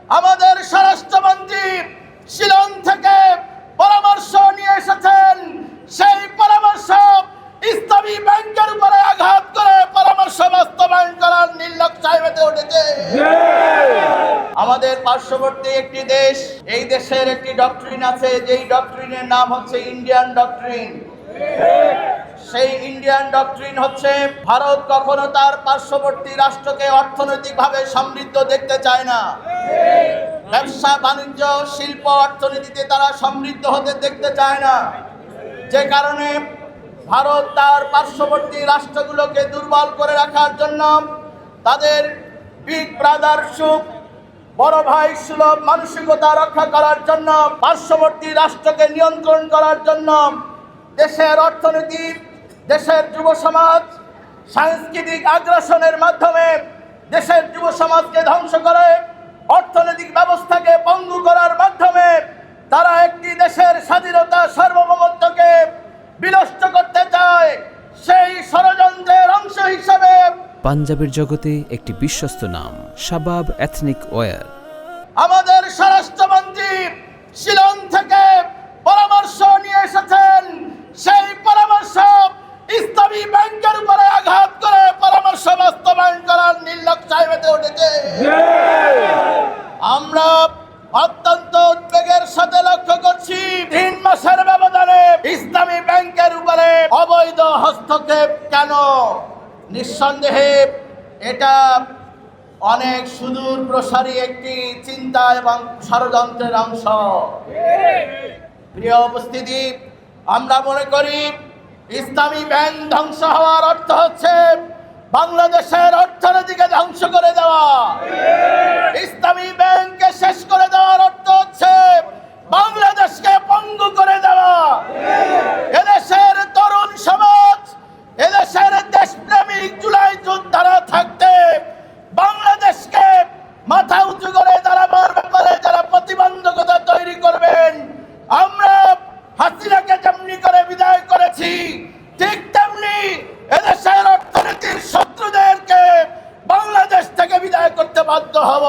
আমাদের স্বরাষ্ট্রমন্ত্রী শিলং থেকে পরামর্শ নিয়ে এসেছেন। সেই পরামর্শ ইসলামী ব্যাংকের উপরে আঘাত করে পরামর্শ বাস্তবায়ন করার নির্লজ্জায় মেতে উঠেছে। আমাদের পার্শ্ববর্তী একটি দেশ, এই দেশের একটি ডক্ট্রিন আছে, যেই ডক্ট্রিনের নাম হচ্ছে ইন্ডিয়ান ডক্ট্রিন। সেই ইন্ডিয়ান ডক্ট্রিন হচ্ছে ভারত কখনো তার পার্শ্ববর্তী রাষ্ট্রকে অর্থনৈতিকভাবে সমৃদ্ধ দেখতে চায় না। ব্যবসা বাণিজ্য শিল্প অর্থনীতিতে তারা সমৃদ্ধ হতে দেখতে চায় না, যে কারণে ভারত তার পার্শ্ববর্তী রাষ্ট্রগুলোকে দুর্বল করে রাখার জন্য, তাদের বিগ ব্রাদার সুখ বড় ভাই সুলভ মানসিকতা রক্ষা করার জন্য, পার্শ্ববর্তী রাষ্ট্রকে নিয়ন্ত্রণ করার জন্য দেশের অর্থনীতি, দেশের যুব সমাজ সাংস্কৃতিক আগ্রাসনের মাধ্যমে দেশের যুব সমাজকে ধ্বংস করে, অর্থনৈতিক ব্যবস্থাকে পঙ্গু করার মাধ্যমে তারা একটি দেশের স্বাধীনতা সার্বভৌমত্বকে বিনষ্ট করতে চায়। সেই ষড়যন্ত্রের অংশ হিসেবে পাঞ্জাবের জগতে একটি বিশ্বস্ত নাম শাবাব এথনিক ওয়্যার। আমাদের স্বরাষ্ট্রমন্ত্রী শিলং থেকে পরামর্শ নিয়ে এসেছেন। সেই পরামর্শ ইসলামী ব্যাংকের উপরে আঘাত করে পরামর্শ বাস্তবায়ন করার নির্লজ্জায় মেতে উঠেছে। আমরা অত্যন্ত উদ্বেগের সাথে লক্ষ্য করছি 3 মাসের ব্যবধানে ইসলামী ব্যাংকের উপরে অবৈধ হস্তক্ষেপ কেন? নিঃসন্দেহে এটা অনেক সুদূর প্রসারী একটি চিন্তা এবং ষড়যন্ত্রের অংশ। প্রিয় উপস্থিতি, আমরা মনে করি ইসলামী ব্যাংক ধ্বংস হওয়ার অর্থ হচ্ছে বাংলাদেশের অর্থনীতিকে ধ্বংস করে দেওয়া। ইসলামী ব্যাংককে শেষ করে দেওয়ার অর্থ হচ্ছে বাংলাদেশকে পঙ্গু করে দেওয়া। এদেশের তরুণ সমাজ, এদেশের দেশপ্রেমিক জুলাই যোদ্ধারা থাকতে বাংলাদেশকে মাথা উঁচু করে দাঁড়াবার ব্যাপারে যারা প্রতিবন্ধকতা তৈরি করবেন, আমরা হাসিনাকে যেমনি করে বিদায় করেছি, ঠিক তেমনি এদেশের অর্থনীতির শত্রুদেরকে বাংলাদেশ থেকে বিদায় করতে বাধ্য হব।